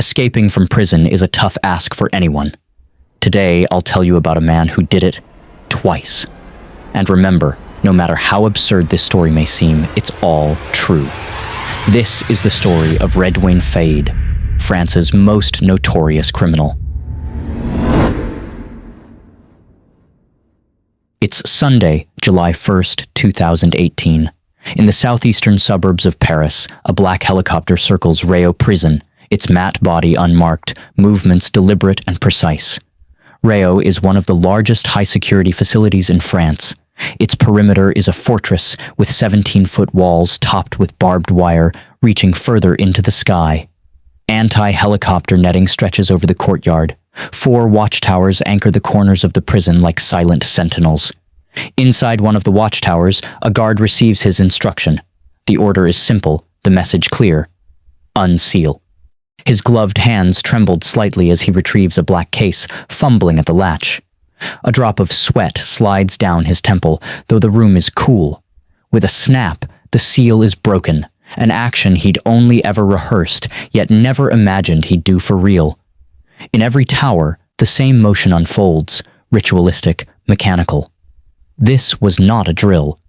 Escaping from prison is a tough ask for anyone. Today, I'll tell you about a man who did it twice. And remember, no matter how absurd this story may seem, it's all true. This is the story of Redoine Faïd, France's most notorious criminal. It's Sunday, July 1st, 2018. In the southeastern suburbs of Paris, a black helicopter circles Réau prison, its matte body unmarked, movements deliberate and precise. Réau is one of the largest high-security facilities in France. Its perimeter is a fortress with 17-foot walls topped with barbed wire reaching further into the sky. Anti-helicopter netting stretches over the courtyard. 4 watchtowers anchor the corners of the prison like silent sentinels. Inside one of the watchtowers, a guard receives his instruction. The order is simple, the message clear. Unseal. His gloved hands trembled slightly as he retrieves a black case, fumbling at the latch. A drop of sweat slides down his temple, though the room is cool. With a snap, the seal is broken, an action he'd only ever rehearsed, yet never imagined he'd do for real. In every tower, the same motion unfolds, ritualistic, mechanical. This was not a drill.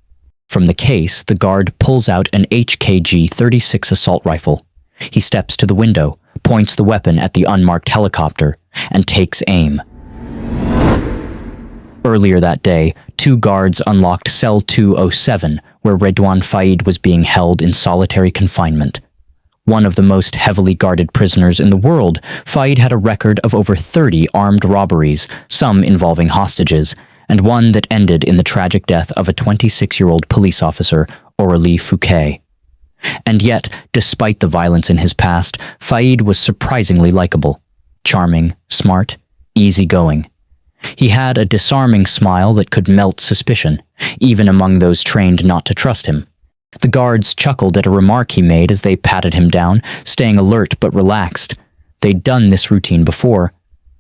From the case, the guard pulls out an HKG-36 assault rifle. He steps to the window, points the weapon at the unmarked helicopter, and takes aim. Earlier that day, 2 guards unlocked cell 207, where Redoine Faïd was being held in solitary confinement. One of the most heavily guarded prisoners in the world, Faïd had a record of over 30 armed robberies, some involving hostages, and one that ended in the tragic death of a 26-year-old police officer, Aurélie Fouquet. And yet, despite the violence in his past, Faïd was surprisingly likable. Charming, smart, easygoing. He had a disarming smile that could melt suspicion, even among those trained not to trust him. The guards chuckled at a remark he made as they patted him down, staying alert but relaxed. They'd done this routine before.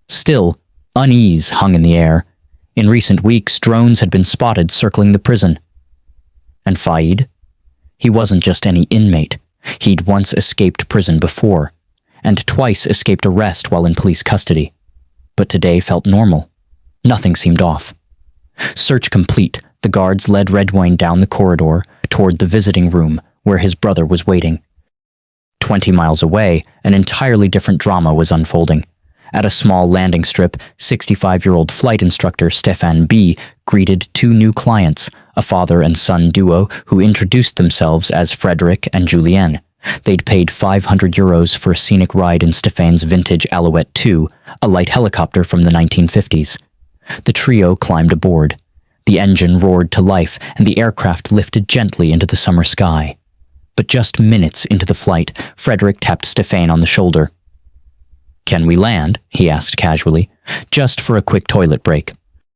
Still, unease hung in the air. In recent weeks, drones had been spotted circling the prison. And Faïd? He wasn't just any inmate. He'd once escaped prison before, and twice escaped arrest while in police custody. But today felt normal. Nothing seemed off. Search complete, the guards led Redoine down the corridor toward the visiting room where his brother was waiting. 20 miles away, an entirely different drama was unfolding. At a small landing strip, 65-year-old flight instructor Stéphane B. greeted 2 new clients, a father and son duo who introduced themselves as Frédéric and Julien. They'd paid €500 for a scenic ride in Stéphane's vintage Alouette 2, a light helicopter from the 1950s. The trio climbed aboard. The engine roared to life, and the aircraft lifted gently into the summer sky. But just minutes into the flight, Frédéric tapped Stéphane on the shoulder. "Can we land?" he asked casually, "just for a quick toilet break."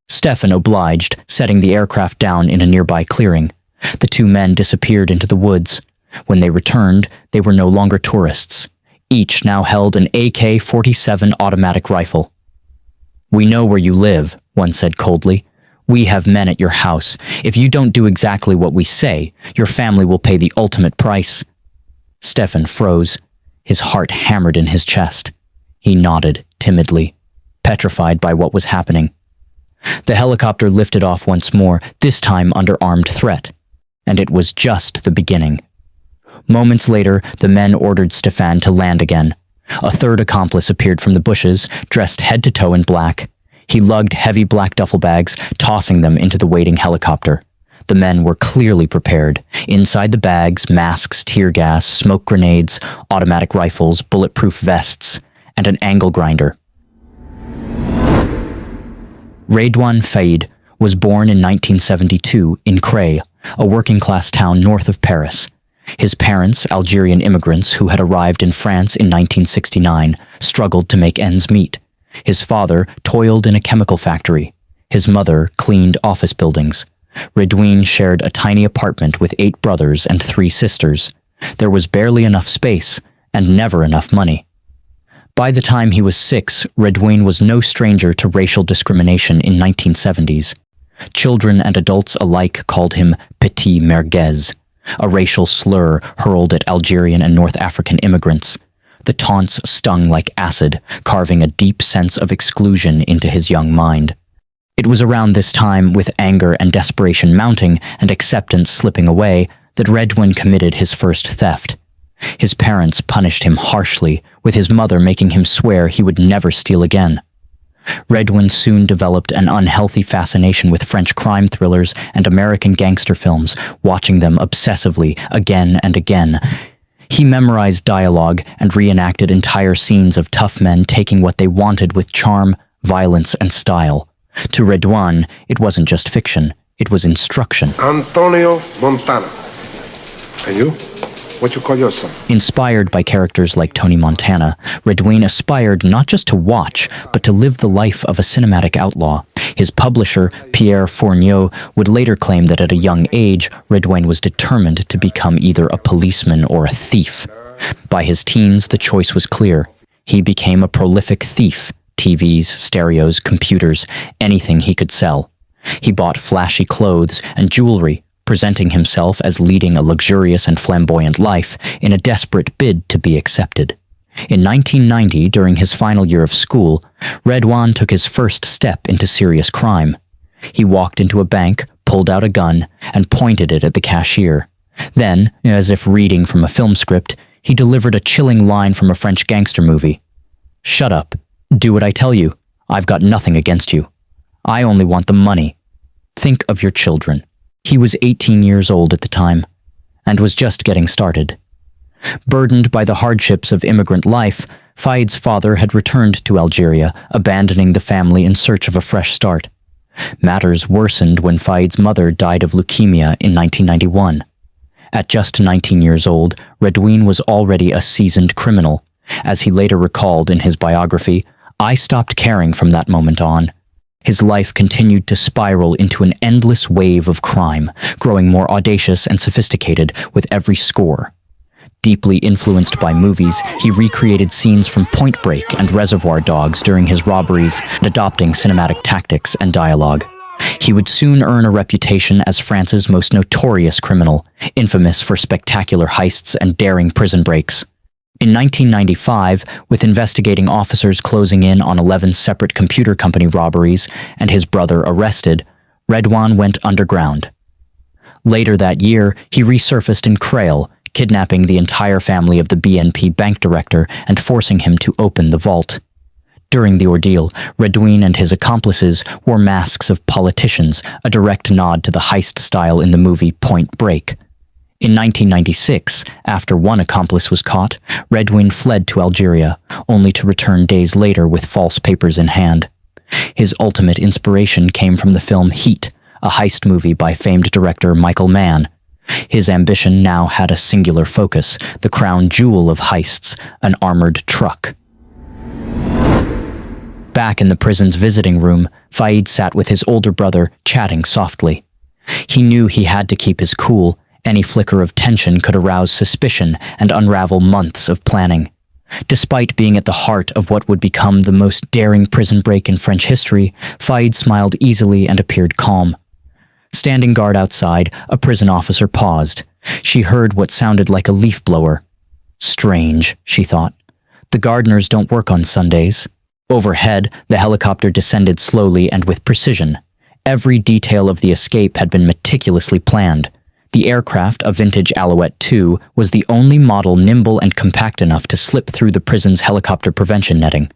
Stéphane obliged, setting the aircraft down in a nearby clearing. The 2 men disappeared into the woods. When they returned, they were no longer tourists. Each now held an AK-47 automatic rifle. "We know where you live," one said coldly. "We have men at your house. If you don't do exactly what we say, your family will pay the ultimate price." Stéphane froze. His heart hammered in his chest. He nodded timidly, petrified by what was happening. The helicopter lifted off once more, this time under armed threat. And it was just the beginning. Moments later, the men ordered Stéphane to land again. A 3rd accomplice appeared from the bushes, dressed head to toe in black. He lugged heavy black duffel bags, tossing them into the waiting helicopter. The men were clearly prepared. Inside the bags, masks, tear gas, smoke grenades, automatic rifles, bulletproof vests, and an angle grinder. Redoine Faïd was born in 1972 in Creil, a working-class town north of Paris. His parents, Algerian immigrants who had arrived in France in 1969, struggled to make ends meet. His father toiled in a chemical factory. His mother cleaned office buildings. Redoine shared a tiny apartment with 8 brothers and 3 sisters. There was barely enough space, and never enough money. By the time he was 6, Redoine was no stranger to racial discrimination in 1970s. Children and adults alike called him Petit Merguez, a racial slur hurled at Algerian and North African immigrants. The taunts stung like acid, carving a deep sense of exclusion into his young mind. It was around this time, with anger and desperation mounting and acceptance slipping away, that Redoine committed his first theft. His parents punished him harshly, with his mother making him swear he would never steal again. Redoine soon developed an unhealthy fascination with French crime thrillers and American gangster films, watching them obsessively again and again. He memorized dialogue and reenacted entire scenes of tough men taking what they wanted with charm, violence, and style. To Redoine, it wasn't just fiction, it was instruction. Antonio Montana. And you? What you call yourself? Inspired by characters like Tony Montana, Redoine aspired not just to watch, but to live the life of a cinematic outlaw. His publisher, Pierre Fournier, would later claim that at a young age, Redoine was determined to become either a policeman or a thief. By his teens, the choice was clear. He became a prolific thief. TVs, stereos, computers, anything he could sell. He bought flashy clothes and jewelry, presenting himself as leading a luxurious and flamboyant life in a desperate bid to be accepted. In 1990, during his final year of school, Redoine took his first step into serious crime. He walked into a bank, pulled out a gun, and pointed it at the cashier. Then, as if reading from a film script, he delivered a chilling line from a French gangster movie. "Shut up. Do what I tell you. I've got nothing against you. I only want the money. Think of your children." He was 18 years old at the time, and was just getting started. Burdened by the hardships of immigrant life, Faïd's father had returned to Algeria, abandoning the family in search of a fresh start. Matters worsened when Faïd's mother died of leukemia in 1991. At just 19 years old, Redoine was already a seasoned criminal. As he later recalled in his biography, "I stopped caring from that moment on." His life continued to spiral into an endless wave of crime, growing more audacious and sophisticated with every score. Deeply influenced by movies, he recreated scenes from Point Break and Reservoir Dogs during his robberies, adopting cinematic tactics and dialogue. He would soon earn a reputation as France's most notorious criminal, infamous for spectacular heists and daring prison breaks. In 1995, with investigating officers closing in on 11 separate computer company robberies and his brother arrested, Redoine went underground. Later that year, he resurfaced in Creil, kidnapping the entire family of the BNP bank director and forcing him to open the vault. During the ordeal, Redoine and his accomplices wore masks of politicians, a direct nod to the heist style in the movie Point Break. In 1996, after one accomplice was caught, Redoine fled to Algeria, only to return days later with false papers in hand. His ultimate inspiration came from the film Heat, a heist movie by famed director Michael Mann. His ambition now had a singular focus, the crown jewel of heists, an armored truck. Back in the prison's visiting room, Faïd sat with his older brother, chatting softly. He knew he had to keep his cool. Any flicker of tension could arouse suspicion and unravel months of planning. Despite being at the heart of what would become the most daring prison break in French history, Faïd smiled easily and appeared calm. Standing guard outside, a prison officer paused. She heard what sounded like a leaf blower. Strange, she thought. The gardeners don't work on Sundays. Overhead, the helicopter descended slowly and with precision. Every detail of the escape had been meticulously planned. The aircraft, a vintage Alouette 2, was the only model nimble and compact enough to slip through the prison's helicopter prevention netting.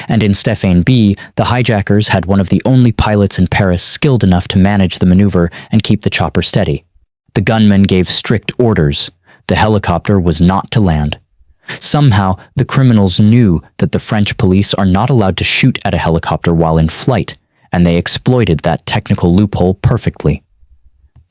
And in Stéphane B, the hijackers had one of the only pilots in Paris skilled enough to manage the maneuver and keep the chopper steady. The gunman gave strict orders. The helicopter was not to land. Somehow, the criminals knew that the French police are not allowed to shoot at a helicopter while in flight, and they exploited that technical loophole perfectly.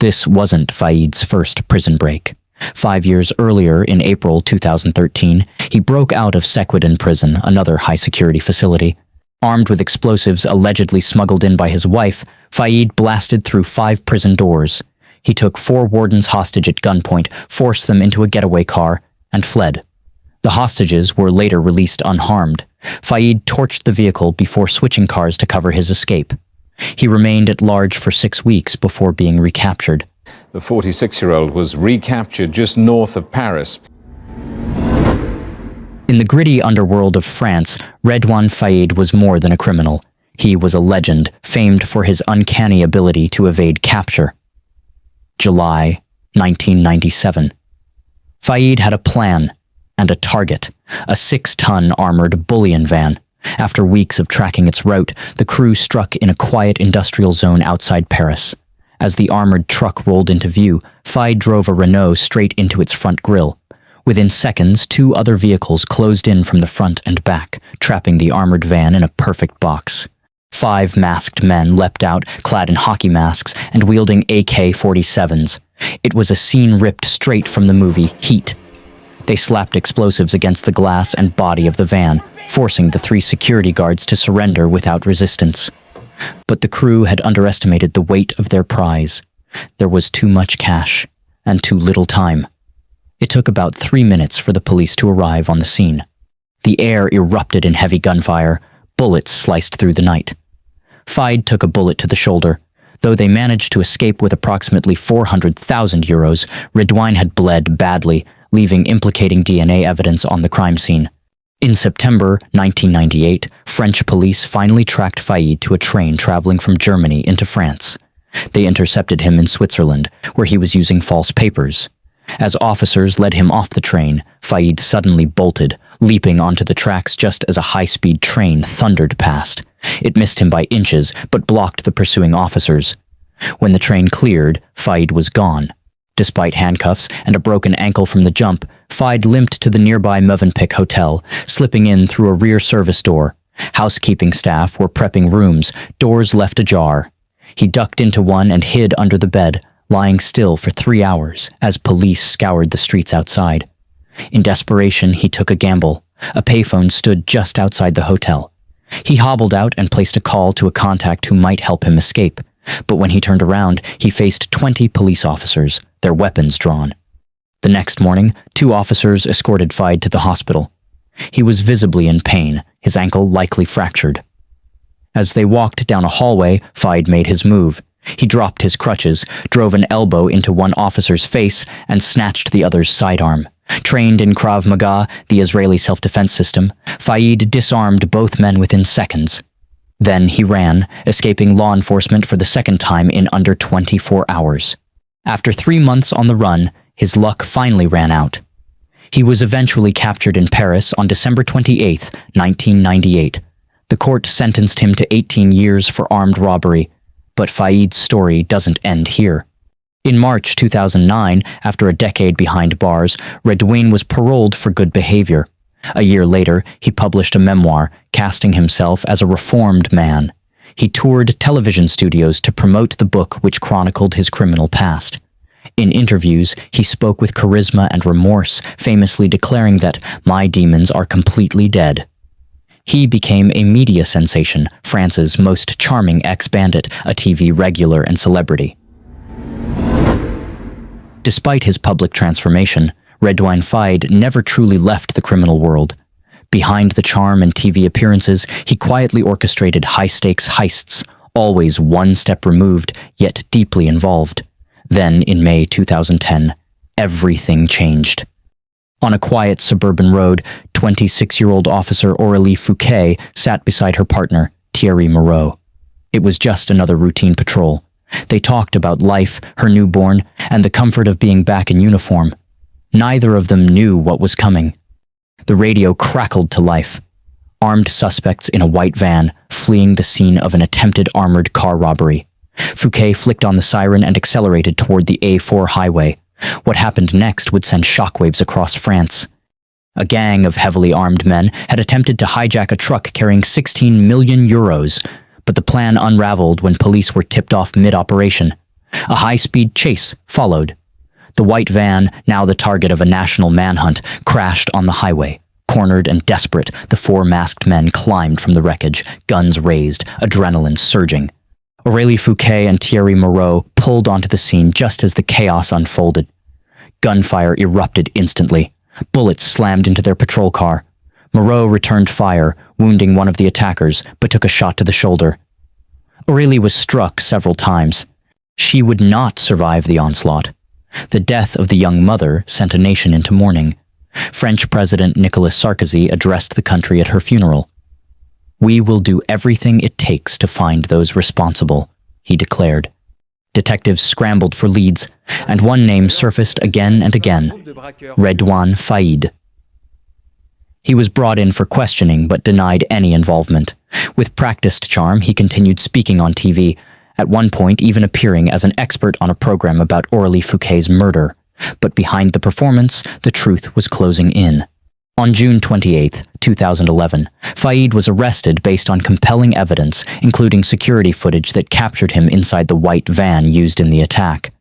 This wasn't Faïd's first prison break. 5 years earlier, in April 2013, he broke out of Sequedin prison, another high-security facility. Armed with explosives allegedly smuggled in by his wife, Faïd blasted through 5 prison doors. He took 4 wardens hostage at gunpoint, forced them into a getaway car, and fled. The hostages were later released unharmed. Faïd torched the vehicle before switching cars to cover his escape. He remained at large for 6 weeks before being recaptured. The 46-year-old was recaptured just north of Paris. In the gritty underworld of France, Redoine Faïd was more than a criminal. He was a legend, famed for his uncanny ability to evade capture. July 1997. Faïd had a plan and a target, a 6-ton armored bullion van. After weeks of tracking its route, the crew struck in a quiet industrial zone outside Paris. As the armored truck rolled into view, Faïd drove a Renault straight into its front grille. Within seconds, 2 other vehicles closed in from the front and back, trapping the armored van in a perfect box. 5 masked men leapt out, clad in hockey masks and wielding AK-47s. It was a scene ripped straight from the movie Heat. They slapped explosives against the glass and body of the van, forcing the 3 security guards to surrender without resistance. But the crew had underestimated the weight of their prize. There was too much cash and too little time. It took about 3 minutes for the police to arrive on the scene. The air erupted in heavy gunfire. Bullets sliced through the night. Faïd took a bullet to the shoulder. Though they managed to escape with approximately 400,000 euros, Redoine had bled badly, leaving implicating DNA evidence on the crime scene. In September 1998, French police finally tracked Faïd to a train traveling from Germany into France. They intercepted him in Switzerland, where he was using false papers. As officers led him off the train, Faïd suddenly bolted, leaping onto the tracks just as a high-speed train thundered past. It missed him by inches, but blocked the pursuing officers. When the train cleared, Faïd was gone. Despite handcuffs and a broken ankle from the jump, Faïd limped to the nearby Mövenpick Hotel, slipping in through a rear service door. Housekeeping staff were prepping rooms, doors left ajar. He ducked into one and hid under the bed, lying still for 3 hours as police scoured the streets outside. In desperation, he took a gamble. A payphone stood just outside the hotel. He hobbled out and placed a call to a contact who might help him escape. But when he turned around, he faced 20 police officers, their weapons drawn. The next morning, 2 officers escorted Faïd to the hospital. He was visibly in pain, his ankle likely fractured. As they walked down a hallway, Faïd made his move. He dropped his crutches, drove an elbow into one officer's face, and snatched the other's sidearm. Trained in Krav Maga, the Israeli self-defense system, Faïd disarmed both men within seconds. Then he ran, escaping law enforcement for the second time in under 24 hours. After 3 months on the run, his luck finally ran out. He was eventually captured in Paris on December 28, 1998. The court sentenced him to 18 years for armed robbery, but Faïd's story doesn't end here. In March 2009, after a decade behind bars, Redoine was paroled for good behavior. A year later, he published a memoir, casting himself as a reformed man. He toured television studios to promote the book which chronicled his criminal past. In interviews, he spoke with charisma and remorse, famously declaring that "my demons are completely dead." He became a media sensation, France's most charming ex-bandit, a TV regular and celebrity. Despite his public transformation, Redoine Faïd never truly left the criminal world. Behind the charm and TV appearances, he quietly orchestrated high-stakes heists, always one step removed, yet deeply involved. Then, in May 2010, everything changed. On a quiet suburban road, 26-year-old officer Aurélie Fouquet sat beside her partner, Thierry Moreau. It was just another routine patrol. They talked about life, her newborn, and the comfort of being back in uniform. Neither of them knew what was coming. The radio crackled to life. Armed suspects in a white van, fleeing the scene of an attempted armored car robbery. Fouquet flicked on the siren and accelerated toward the A4 highway. What happened next would send shockwaves across France. A gang of heavily armed men had attempted to hijack a truck carrying 16 million euros, but the plan unraveled when police were tipped off mid-operation. A high-speed chase followed. The white van, now the target of a national manhunt, crashed on the highway. Cornered and desperate, the 4 masked men climbed from the wreckage, guns raised, adrenaline surging. Aurélie Fouquet and Thierry Moreau pulled onto the scene just as the chaos unfolded. Gunfire erupted instantly. Bullets slammed into their patrol car. Moreau returned fire, wounding one of the attackers, but took a shot to the shoulder. Aurélie was struck several times. She would not survive the onslaught. The death of the young mother sent a nation into mourning. French President Nicolas Sarkozy addressed the country at her funeral. "We will do everything it takes to find those responsible," he declared. Detectives scrambled for leads, and one name surfaced again and again: Redoine Faïd. He was brought in for questioning but denied any involvement. With practiced charm, he continued speaking on TV, at one point even appearing as an expert on a program about Aurélie Fouquet's murder. But behind the performance, the truth was closing in. On June 28, 2011, Faïd was arrested based on compelling evidence, including security footage that captured him inside the white van used in the attack.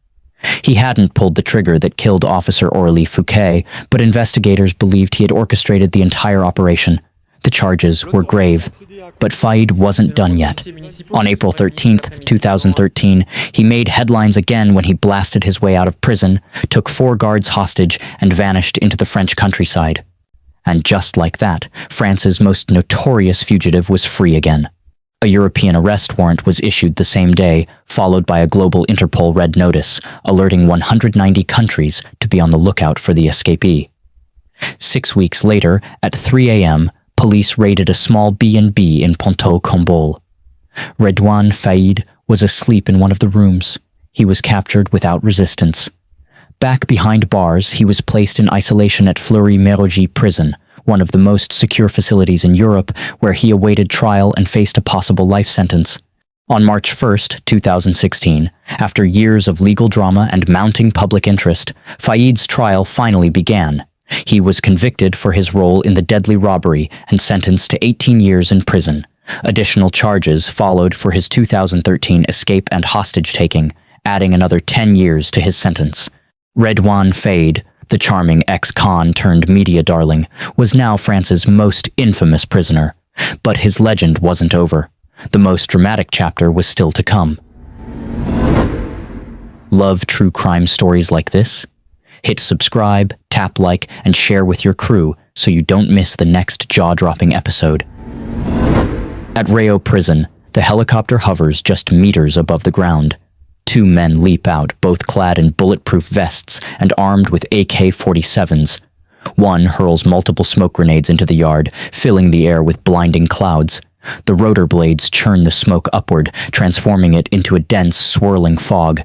He hadn't pulled the trigger that killed Officer Aurélie Fouquet, but investigators believed he had orchestrated the entire operation. The charges were grave, but Faïd wasn't done yet. On April 13, 2013, he made headlines again when he blasted his way out of prison, took 4 guards hostage, and vanished into the French countryside. And just like that, France's most notorious fugitive was free again. A European arrest warrant was issued the same day, followed by a global Interpol red notice, alerting 190 countries to be on the lookout for the escapee. 6 weeks later, at 3 a.m., police raided a small B&B in Ponteau-Comboul. Redoine Faïd was asleep in one of the rooms. He was captured without resistance. Back behind bars, he was placed in isolation at Fleury-Mérogis prison, one of the most secure facilities in Europe, where he awaited trial and faced a possible life sentence. On March 1, 2016, after years of legal drama and mounting public interest, Faïd's trial finally began. He was convicted for his role in the deadly robbery and sentenced to 18 years in prison. Additional charges followed for his 2013 escape and hostage-taking, adding another 10 years to his sentence. Redoine Faïd, the charming ex-con turned media darling, was now France's most infamous prisoner. But his legend wasn't over. The most dramatic chapter was still to come. Love true crime stories like this? Hit subscribe, tap like, and share with your crew so you don't miss the next jaw-dropping episode. At Rio Prison, the helicopter hovers just meters above the ground. 2 men leap out, both clad in bulletproof vests and armed with AK-47s. One hurls multiple smoke grenades into the yard, filling the air with blinding clouds. The rotor blades churn the smoke upward, transforming it into a dense, swirling fog.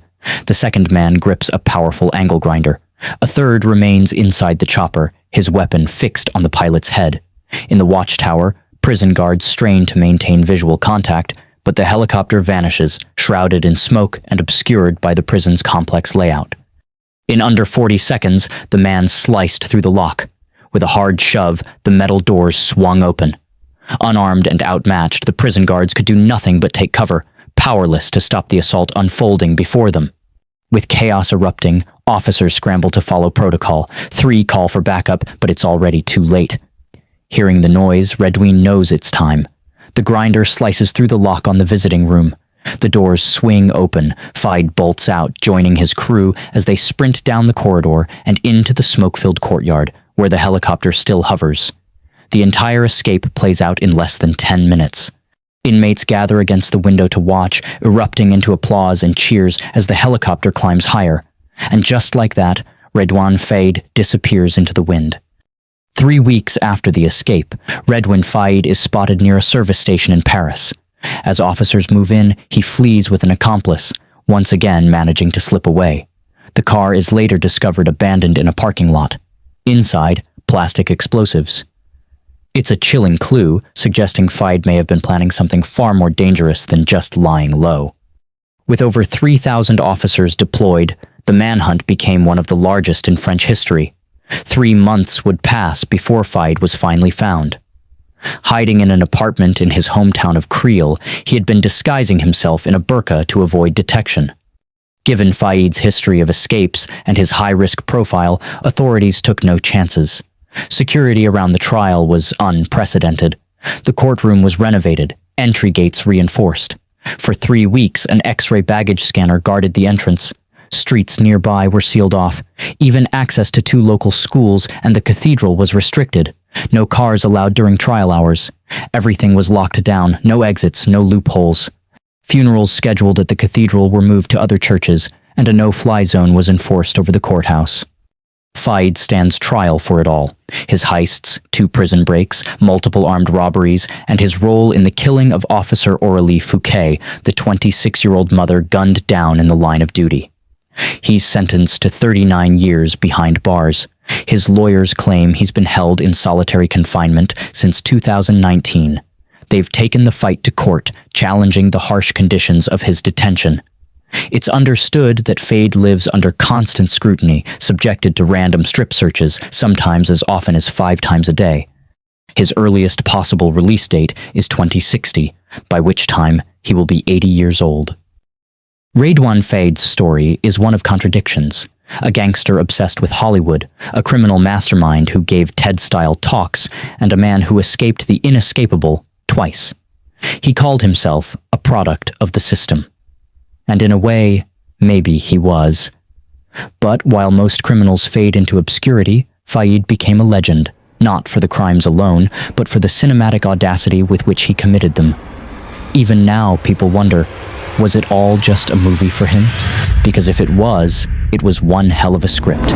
The second man grips a powerful angle grinder. A third remains inside the chopper, his weapon fixed on the pilot's head. In the watchtower, prison guards strain to maintain visual contact, but the helicopter vanishes, shrouded in smoke and obscured by the prison's complex layout. In under 40 seconds, the man sliced through the lock. With a hard shove, the metal doors swung open. Unarmed and outmatched, the prison guards could do nothing but take cover, powerless to stop the assault unfolding before them. With chaos erupting, officers scramble to follow protocol. 3 call for backup, but it's already too late. Hearing the noise, Redoine knows it's time. The grinder slices through the lock on the visiting room. The doors swing open. Faïd bolts out, joining his crew as they sprint down the corridor and into the smoke-filled courtyard, where the helicopter still hovers. The entire escape plays out in less than 10 minutes. Inmates gather against the window to watch, erupting into applause and cheers as the helicopter climbs higher. And just like that, Redoine Faïd disappears into the wind. 3 weeks after the escape, Redoine Faïd is spotted near a service station in Paris. As officers move in, he flees with an accomplice, once again managing to slip away. The car is later discovered abandoned in a parking lot. Inside, plastic explosives. It's a chilling clue, suggesting Faïd may have been planning something far more dangerous than just lying low. With over 3,000 officers deployed, the manhunt became one of the largest in French history. 3 months would pass before Faïd was finally found. Hiding in an apartment in his hometown of Creil, he had been disguising himself in a burqa to avoid detection. Given Faïd's history of escapes and his high-risk profile, authorities took no chances. Security around the trial was unprecedented. The courtroom was renovated, entry gates reinforced. For 3 weeks, an X-ray baggage scanner guarded the entrance. Streets nearby were sealed off. Even access to 2 local schools and the cathedral was restricted. No cars allowed during trial hours. Everything was locked down, no exits, no loopholes. Funerals scheduled at the cathedral were moved to other churches, and a no-fly zone was enforced over the courthouse. Faïd stands trial for it all. His heists, 2 prison breaks, multiple armed robberies, and his role in the killing of Officer Aurélie Fouquet, the 26-year-old mother gunned down in the line of duty. He's sentenced to 39 years behind bars. His lawyers claim he's been held in solitary confinement since 2019. They've taken the fight to court, challenging the harsh conditions of his detention. It's understood that Faïd lives under constant scrutiny, subjected to random strip searches, sometimes as often as 5 times a day. His earliest possible release date is 2060, by which time he will be 80 years old. Redoine Faïd's story is one of contradictions. A gangster obsessed with Hollywood, a criminal mastermind who gave TED-style talks, and a man who escaped the inescapable twice. He called himself a product of the system. And in a way, maybe he was. But while most criminals fade into obscurity, Faïd became a legend, not for the crimes alone, but for the cinematic audacity with which he committed them. Even now, people wonder, was it all just a movie for him? Because if it was one hell of a script.